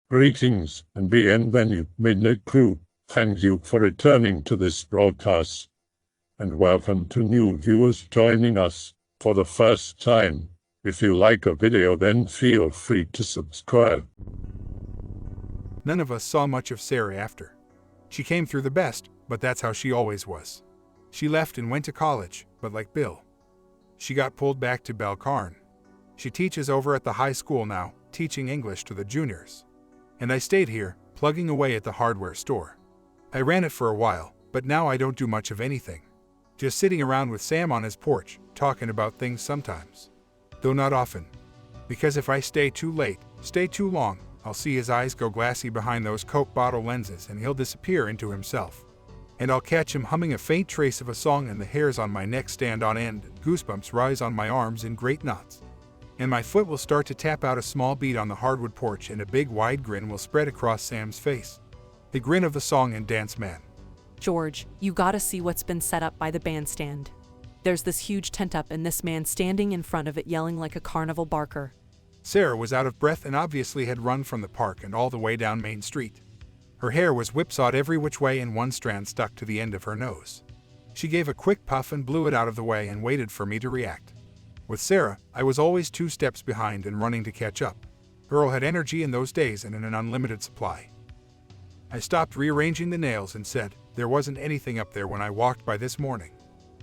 Greetings and bienvenue, midnight crew. Thank you for returning to this broadcast. And welcome to new viewers joining us for the first time. If you like a video, then feel free to subscribe. None of us saw much of Sarah after. She came through the best, but that's how she always was. She left and went to college, but like Bill, she got pulled back to Belcarn. She teaches over at the high school now, teaching English to the juniors. And I stayed here, plugging away at the hardware store. I ran it for a while, but now I don't do much of anything. Just sitting around with Sam on his porch, talking about things sometimes. Though not often. Because if I stay too late, stay too long, I'll see his eyes go glassy behind those Coke bottle lenses and he'll disappear into himself. And I'll catch him humming a faint trace of a song and the hairs on my neck stand on end and goosebumps rise on my arms in great knots. And my foot will start to tap out a small beat on the hardwood porch and a big wide grin will spread across Sam's face. The grin of the song and dance man. George, you gotta see what's been set up by the bandstand. There's this huge tent up and this man standing in front of it yelling like a carnival barker. Sarah was out of breath and obviously had run from the park and all the way down Main Street. Her hair was whipsawed every which way and one strand stuck to the end of her nose. She gave a quick puff and blew it out of the way and waited for me to react. With Sarah, I was always 2 steps behind and running to catch up. Earl had energy in those days and an unlimited supply. I stopped rearranging the nails and said, "There wasn't anything up there when I walked by this morning.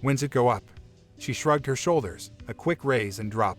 When's it go up?" She shrugged her shoulders, a quick raise and drop.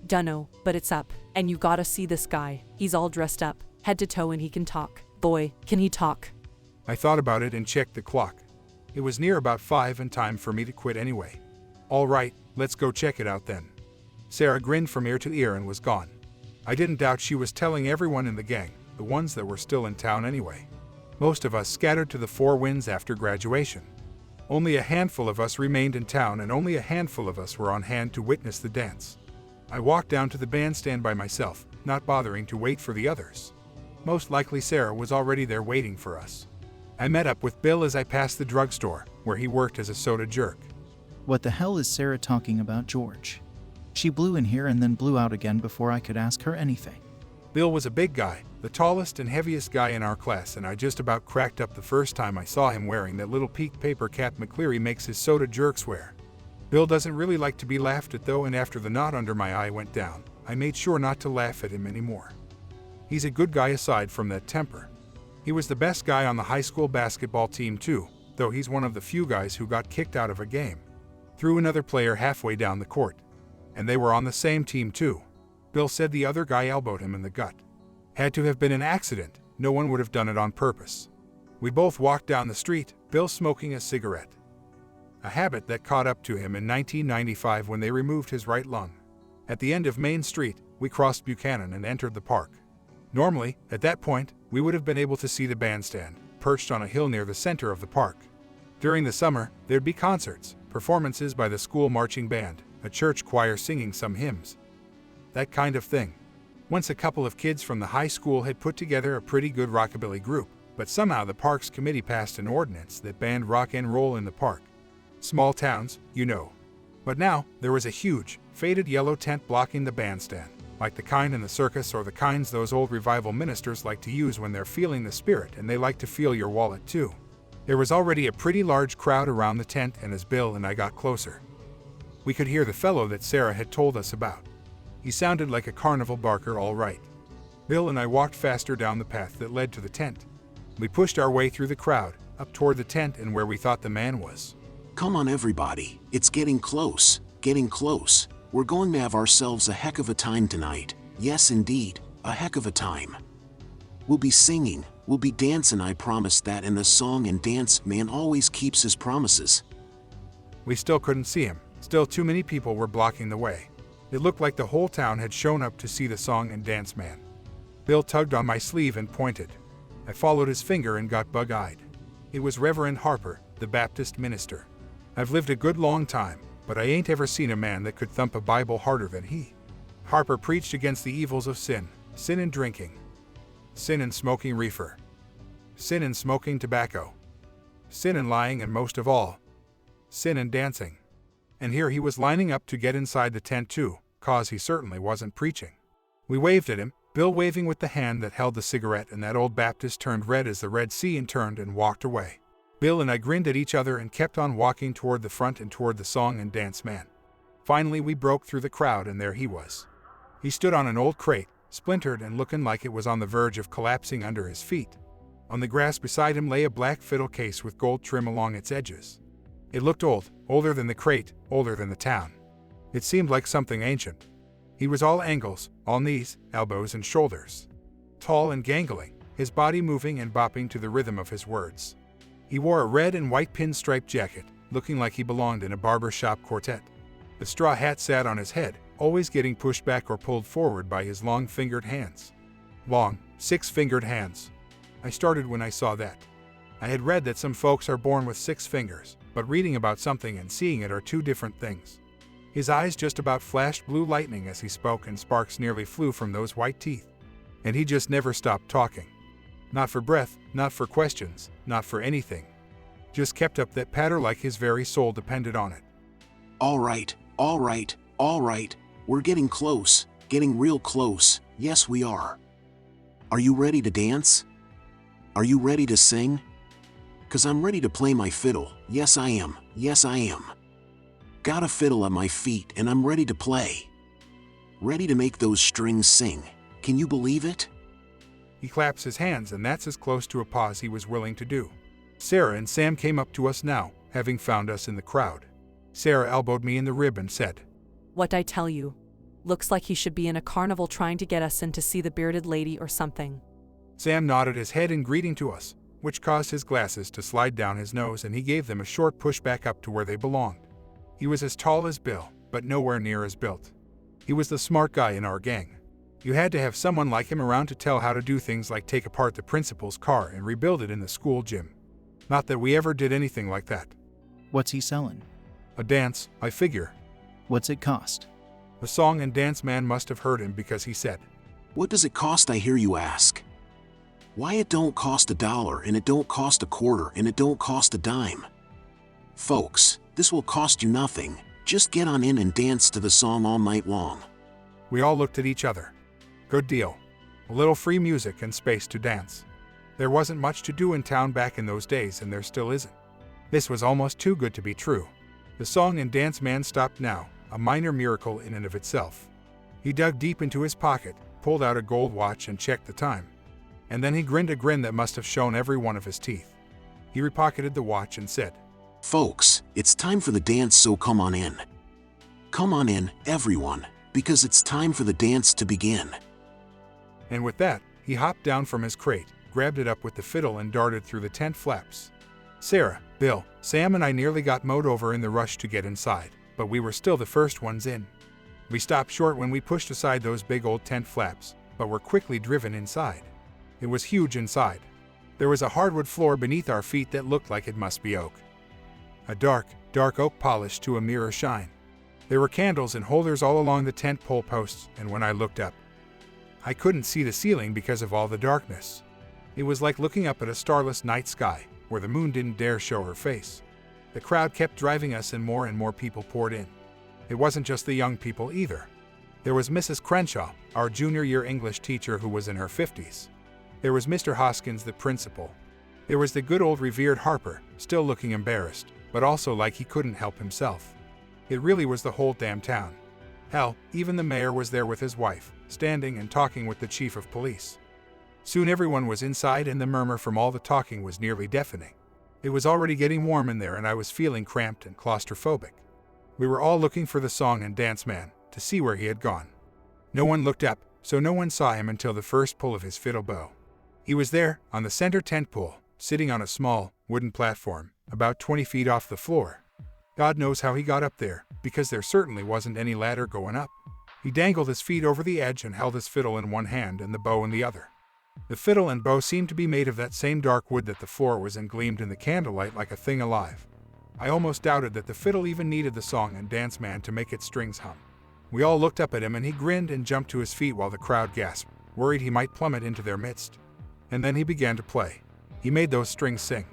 Dunno, but it's up. And you gotta see this guy. He's all dressed up, head to toe, and he can talk. Boy, can he talk. I thought about it and checked the clock. It was near about 5 and time for me to quit anyway. All right, let's go check it out then. Sarah grinned from ear to ear and was gone. I didn't doubt she was telling everyone in the gang, the ones that were still in town anyway. Most of us scattered to the 4 winds after graduation. Only a handful of us remained in town and only a handful of us were on hand to witness the dance. I walked down to the bandstand by myself, not bothering to wait for the others. Most likely Sarah was already there waiting for us. I met up with Bill as I passed the drugstore, where he worked as a soda jerk. What the hell is Sarah talking about, George? She blew in here and then blew out again before I could ask her anything. Bill was a big guy, the tallest and heaviest guy in our class, and I just about cracked up the first time I saw him wearing that little peak paper cap McCleary makes his soda jerks wear. Bill doesn't really like to be laughed at though, and after the knot under my eye went down, I made sure not to laugh at him anymore. He's a good guy aside from that temper. He was the best guy on the high school basketball team too, though he's one of the few guys who got kicked out of a game. Threw another player halfway down the court. And they were on the same team too. Bill said the other guy elbowed him in the gut. Had to have been an accident, no one would have done it on purpose. We both walked down the street, Bill smoking a cigarette. A habit that caught up to him in 1995 when they removed his right lung. At the end of Main Street, we crossed Buchanan and entered the park. Normally, at that point, we would have been able to see the bandstand, perched on a hill near the center of the park. During the summer, there'd be concerts, performances by the school marching band, a church choir singing some hymns. That kind of thing. Once a couple of kids from the high school had put together a pretty good rockabilly group, but somehow the parks committee passed an ordinance that banned rock and roll in the park. Small towns, you know. But now, there was a huge, faded yellow tent blocking the bandstand, like the kind in the circus or the kinds those old revival ministers like to use when they're feeling the spirit and they like to feel your wallet too. There was already a pretty large crowd around the tent, and as Bill and I got closer, we could hear the fellow that Sarah had told us about. He sounded like a carnival barker, all right. Bill and I walked faster down the path that led to the tent. We pushed our way through the crowd, up toward the tent and where we thought the man was. Come on everybody, it's getting close, getting close. We're going to have ourselves a heck of a time tonight. Yes indeed, a heck of a time. We'll be singing, we'll be dancing, I promise that, and the song and dance man always keeps his promises. We still couldn't see him. Still too many people were blocking the way. It looked like the whole town had shown up to see the song and dance man. Bill tugged on my sleeve and pointed. I followed his finger and got bug-eyed. It was Reverend Harper, the Baptist minister. I've lived a good long time, but I ain't ever seen a man that could thump a Bible harder than he. Harper preached against the evils of sin, sin in drinking, sin in smoking reefer, sin in smoking tobacco, sin in lying, and most of all, sin in dancing. And here he was lining up to get inside the tent too, 'cause he certainly wasn't preaching. We waved at him, Bill waving with the hand that held the cigarette, and that old Baptist turned red as the Red Sea and turned and walked away. Bill and I grinned at each other and kept on walking toward the front and toward the song and dance man. Finally we broke through the crowd, and there he was. He stood on an old crate, splintered and looking like it was on the verge of collapsing under his feet. On the grass beside him lay a black fiddle case with gold trim along its edges. It looked old, older than the crate, older than the town. It seemed like something ancient. He was all angles, all knees, elbows and shoulders. Tall and gangling, his body moving and bopping to the rhythm of his words. He wore a red and white pinstripe jacket, looking like he belonged in a barber shop quartet. The straw hat sat on his head, always getting pushed back or pulled forward by his long-fingered hands. Long, six-fingered hands. I started when I saw that. I had read that some folks are born with 6 fingers, but reading about something and seeing it are two different things. His eyes just about flashed blue lightning as he spoke, and sparks nearly flew from those white teeth. And he just never stopped talking. Not for breath, not for questions, not for anything. Just kept up that patter like his very soul depended on it. All right, all right, all right. We're getting close, getting real close. Yes, we are. Are you ready to dance? Are you ready to sing? 'Cause I'm ready to play my fiddle. Yes, I am. Yes, I am. Got a fiddle at my feet and I'm ready to play. Ready to make those strings sing. Can you believe it? He claps his hands, and that's as close to a pause he was willing to do. Sarah and Sam came up to us now, having found us in the crowd. Sarah elbowed me in the rib and said, What'd I tell you? Looks like he should be in a carnival trying to get us in to see the bearded lady or something. Sam nodded his head in greeting to us, which caused his glasses to slide down his nose, and he gave them a short push back up to where they belonged. He was as tall as Bill, but nowhere near as built. He was the smart guy in our gang. You had to have someone like him around to tell how to do things like take apart the principal's car and rebuild it in the school gym. Not that we ever did anything like that. What's he selling? A dance, I figure. What's it cost? The song and dance man must have heard him, because he said, What does it cost, I hear you ask? Why, it don't cost $1, and it don't cost $0.25, and it don't cost a dime. Folks, this will cost you nothing. Just get on in and dance to the song all night long. We all looked at each other. Good deal. A little free music and space to dance. There wasn't much to do in town back in those days, and there still isn't. This was almost too good to be true. The song and dance man stopped now, a minor miracle in and of itself. He dug deep into his pocket, pulled out a gold watch and checked the time. And then he grinned a grin that must have shown every one of his teeth. He repocketed the watch and said, Folks, it's time for the dance, so come on in. Come on in, everyone, because it's time for the dance to begin. And with that, he hopped down from his crate, grabbed it up with the fiddle and darted through the tent flaps. Sarah, Bill, Sam and I nearly got mowed over in the rush to get inside, but we were still the first ones in. We stopped short when we pushed aside those big old tent flaps, but were quickly driven inside. It was huge inside. There was a hardwood floor beneath our feet that looked like it must be oak. A dark, dark oak polish to a mirror shine. There were candles and holders all along the tent pole posts, and when I looked up, I couldn't see the ceiling because of all the darkness. It was like looking up at a starless night sky, where the moon didn't dare show her face. The crowd kept driving us, and more people poured in. It wasn't just the young people either. There was Mrs. Crenshaw, our junior year English teacher who was in her 50s. There was Mr. Hoskins, the principal. There was the good old revered Harper, still looking embarrassed, but also like he couldn't help himself. It really was the whole damn town. Hell, even the mayor was there with his wife, standing and talking with the chief of police. Soon everyone was inside, and the murmur from all the talking was nearly deafening. It was already getting warm in there, and I was feeling cramped and claustrophobic. We were all looking for the song and dance man, to see where he had gone. No one looked up, so no one saw him until the first pull of his fiddle bow. He was there, on the center tent pole, sitting on a small, wooden platform, about 20 feet off the floor. God knows how he got up there, because there certainly wasn't any ladder going up. He dangled his feet over the edge and held his fiddle in one hand and the bow in the other. The fiddle and bow seemed to be made of that same dark wood that the floor was, and gleamed in the candlelight like a thing alive. I almost doubted that the fiddle even needed the song and dance man to make its strings hum. We all looked up at him, and he grinned and jumped to his feet while the crowd gasped, worried he might plummet into their midst. And then he began to play. He made those strings sing.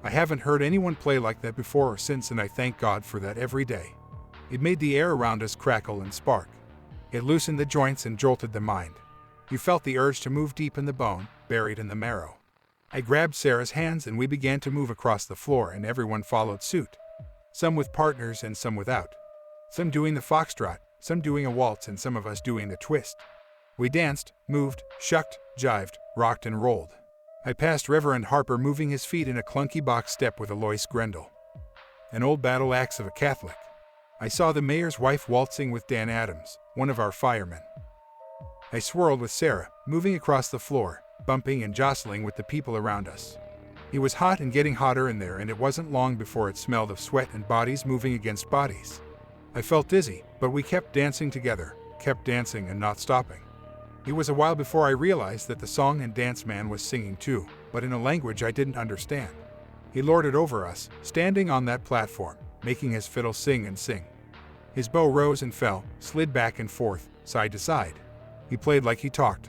I haven't heard anyone play like that before or since, and I thank God for that every day. It made the air around us crackle and spark. It loosened the joints and jolted the mind. You felt the urge to move deep in the bone, buried in the marrow. I grabbed Sarah's hands and we began to move across the floor, and everyone followed suit. Some with partners and some without. Some doing the foxtrot, some doing a waltz, and some of us doing the twist. We danced, moved, shucked, jived, rocked, and rolled. I passed Reverend Harper moving his feet in a clunky box step with Alois Grendel, an old battle axe of a Catholic. I saw the mayor's wife waltzing with Dan Adams, one of our firemen. I swirled with Sarah, moving across the floor, bumping and jostling with the people around us. It was hot and getting hotter in there, and it wasn't long before it smelled of sweat and bodies moving against bodies. I felt dizzy, but we kept dancing together, kept dancing and not stopping. It was a while before I realized that the song and dance man was singing too, but in a language I didn't understand. He lorded over us, standing on that platform, making his fiddle sing and sing. His bow rose and fell, slid back and forth, side to side. He played like he talked.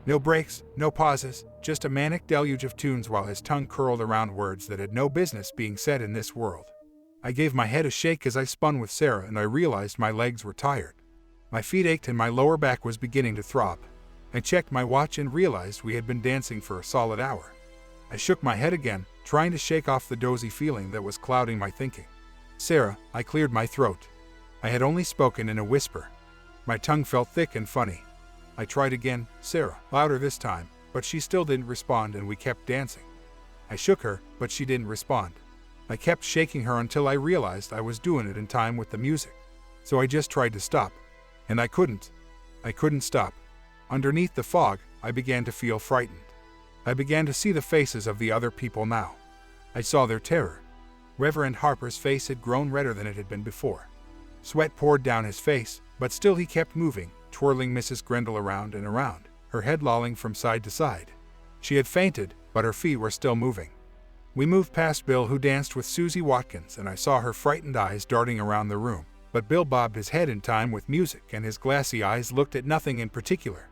No breaks, no pauses, just a manic deluge of tunes while his tongue curled around words that had no business being said in this world. I gave my head a shake as I spun with Sarah, and I realized my legs were tired. My feet ached and my lower back was beginning to throb. I checked my watch and realized we had been dancing for a solid hour. I shook my head again, trying to shake off the dozy feeling that was clouding my thinking. Sarah, I cleared my throat. I had only spoken in a whisper. My tongue felt thick and funny. I tried again, Sarah, louder this time, but she still didn't respond, and we kept dancing. I shook her, but she didn't respond. I kept shaking her until I realized I was doing it in time with the music. So I just tried to stop. And I couldn't. I couldn't stop. Underneath the fog, I began to feel frightened. I began to see the faces of the other people now. I saw their terror. Reverend Harper's face had grown redder than it had been before. Sweat poured down his face, but still he kept moving, twirling Mrs. Grendel around and around, her head lolling from side to side. She had fainted, but her feet were still moving. We moved past Bill, who danced with Susie Watkins, and I saw her frightened eyes darting around the room, but Bill bobbed his head in time with music, and his glassy eyes looked at nothing in particular.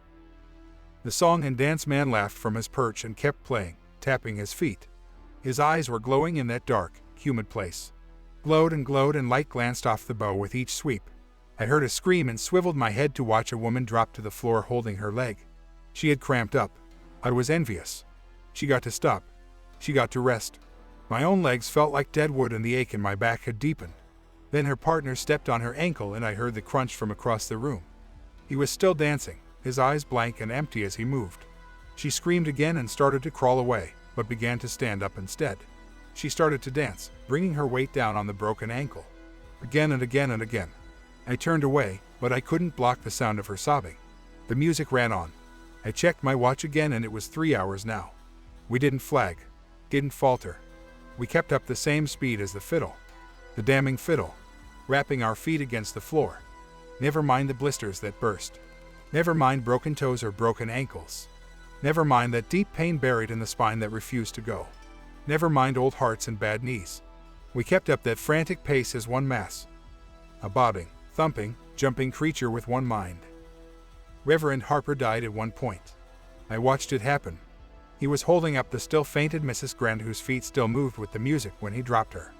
The song and dance man laughed from his perch and kept playing, tapping his feet. His eyes were glowing in that dark, humid place. Glowed, and light glanced off the bow with each sweep. I heard a scream and swiveled my head to watch a woman drop to the floor holding her leg. She had cramped up. I was envious. She got to stop. She got to rest. My own legs felt like dead wood and the ache in my back had deepened. Then her partner stepped on her ankle and I heard the crunch from across the room. He was still dancing, his eyes blank and empty as he moved. She screamed again and started to crawl away, but began to stand up instead. She started to dance, bringing her weight down on the broken ankle. Again and again and again. I turned away, but I couldn't block the sound of her sobbing. The music ran on. I checked my watch again and it was 3 hours now. We didn't flag. Didn't falter. We kept up the same speed as the fiddle. The damning fiddle. Rapping our feet against the floor. Never mind the blisters that burst. Never mind broken toes or broken ankles. Never mind that deep pain buried in the spine that refused to go. Never mind old hearts and bad knees. We kept up that frantic pace as one mass. A bobbing, thumping, jumping creature with one mind. Reverend Harper died at one point. I watched it happen. He was holding up the still fainted Mrs. Grend, whose feet still moved with the music when he dropped her,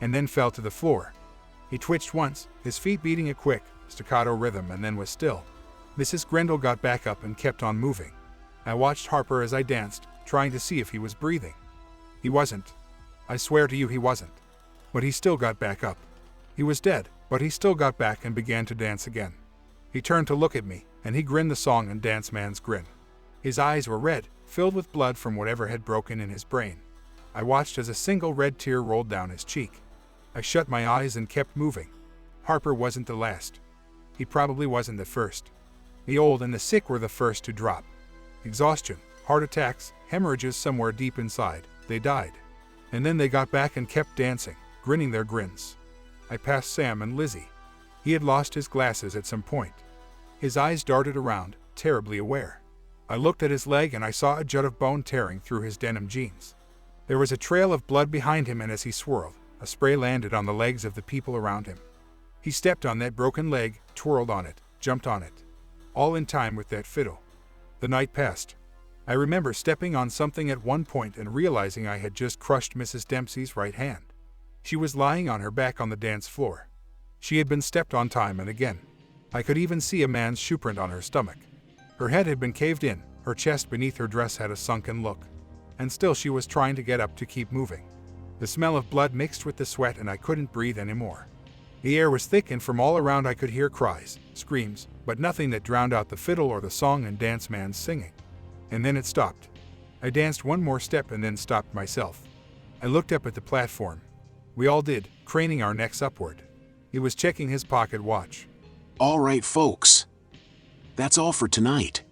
and then fell to the floor. He twitched once, his feet beating a quick, staccato rhythm, and then was still. Mrs. Grendel got back up and kept on moving. I watched Harper as I danced, trying to see if he was breathing. He wasn't. I swear to you he wasn't. But he still got back up. He was dead, but he still got back and began to dance again. He turned to look at me, and he grinned the song and dance man's grin. His eyes were red, filled with blood from whatever had broken in his brain. I watched as a single red tear rolled down his cheek. I shut my eyes and kept moving. Harper wasn't the last. He probably wasn't the first. The old and the sick were the first to drop. Exhaustion, heart attacks, hemorrhages somewhere deep inside. They died. And then they got back and kept dancing, grinning their grins. I passed Sam and Lizzie. He had lost his glasses at some point. His eyes darted around, terribly aware. I looked at his leg and I saw a jut of bone tearing through his denim jeans. There was a trail of blood behind him, and as he swirled, a spray landed on the legs of the people around him. He stepped on that broken leg, twirled on it, jumped on it. All in time with that fiddle. The night passed. I remember stepping on something at one point and realizing I had just crushed Mrs. Dempsey's right hand. She was lying on her back on the dance floor. She had been stepped on time and again. I could even see a man's shoe print on her stomach. Her head had been caved in, her chest beneath her dress had a sunken look. And still she was trying to get up to keep moving. The smell of blood mixed with the sweat and I couldn't breathe anymore. The air was thick and from all around I could hear cries, screams, but nothing that drowned out the fiddle or the song and dance man's singing. And then it stopped. I danced one more step and then stopped myself. I looked up at the platform. We all did, craning our necks upward. He was checking his pocket watch. All right, folks. That's all for tonight.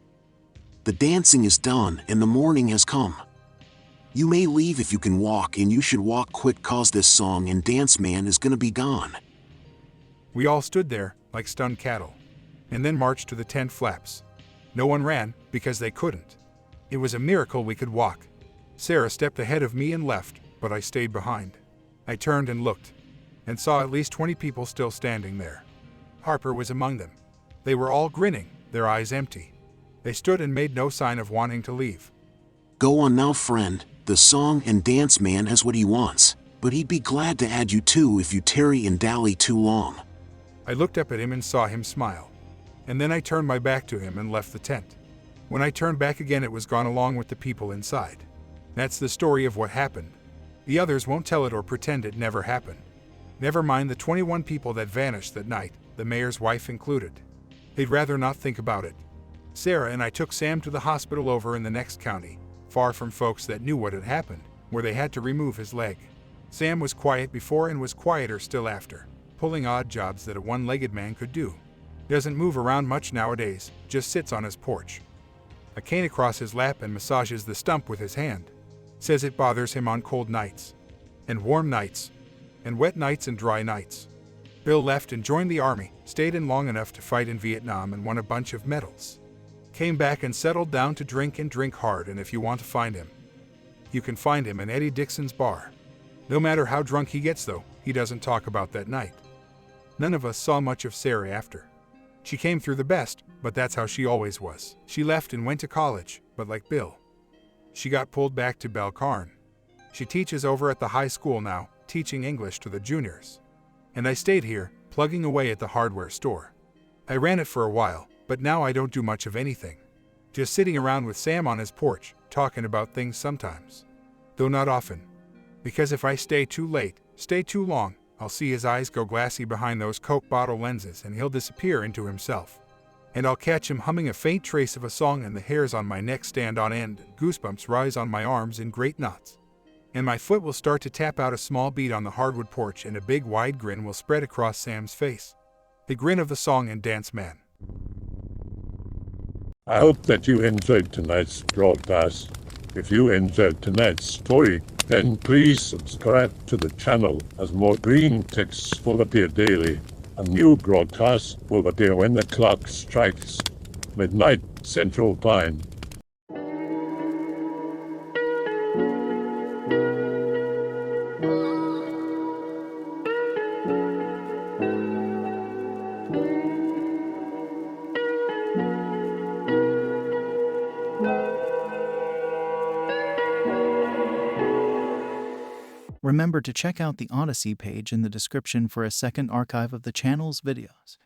The dancing is done and the morning has come. You may leave if you can walk, and you should walk quick cause this song and dance man is gonna be gone. We all stood there, like stunned cattle, and then marched to the tent flaps. No one ran, because they couldn't. It was a miracle we could walk. Sarah stepped ahead of me and left, but I stayed behind. I turned and looked, and saw at least 20 people still standing there. Harper was among them. They were all grinning, their eyes empty. They stood and made no sign of wanting to leave. Go on now, friend. The song and dance man has what he wants, but he'd be glad to add you too if you tarry and dally too long. I looked up at him and saw him smile. And then I turned my back to him and left the tent. When I turned back again, it was gone along with the people inside. That's the story of what happened. The others won't tell it or pretend it never happened. Never mind the 21 people that vanished that night, the mayor's wife included. They'd rather not think about it. Sarah and I took Sam to the hospital over in the next county, far from folks that knew what had happened, where they had to remove his leg. Sam was quiet before and was quieter still after, pulling odd jobs that a one-legged man could do. Doesn't move around much nowadays, just sits on his porch. A cane across his lap and massages the stump with his hand. Says it bothers him on cold nights, and warm nights, and wet nights and dry nights. Bill left and joined the army, stayed in long enough to fight in Vietnam and won a bunch of medals. Came back and settled down to drink and drink hard, and if you want to find him, you can find him in Eddie Dixon's bar. No matter how drunk he gets though, he doesn't talk about that night. None of us saw much of Sarah after. She came through the best, but that's how she always was. She left and went to college, but like Bill, she got pulled back to Belcarn. She teaches over at the high school now, teaching English to the juniors. And I stayed here, plugging away at the hardware store. I ran it for a while, but now I don't do much of anything. Just sitting around with Sam on his porch, talking about things sometimes. Though not often. Because if I stay too late, stay too long, I'll see his eyes go glassy behind those Coke bottle lenses and he'll disappear into himself. And I'll catch him humming a faint trace of a song and the hairs on my neck stand on end and goosebumps rise on my arms in great knots. And my foot will start to tap out a small beat on the hardwood porch and a big wide grin will spread across Sam's face. The grin of the song and dance man. I hope that you enjoyed tonight's broadcast. If you enjoyed tonight's story, then please subscribe to the channel as more green texts will appear daily. A new broadcast will appear when the clock strikes midnight Central Time. Remember to check out the Odyssey page in the description for a second archive of the channel's videos.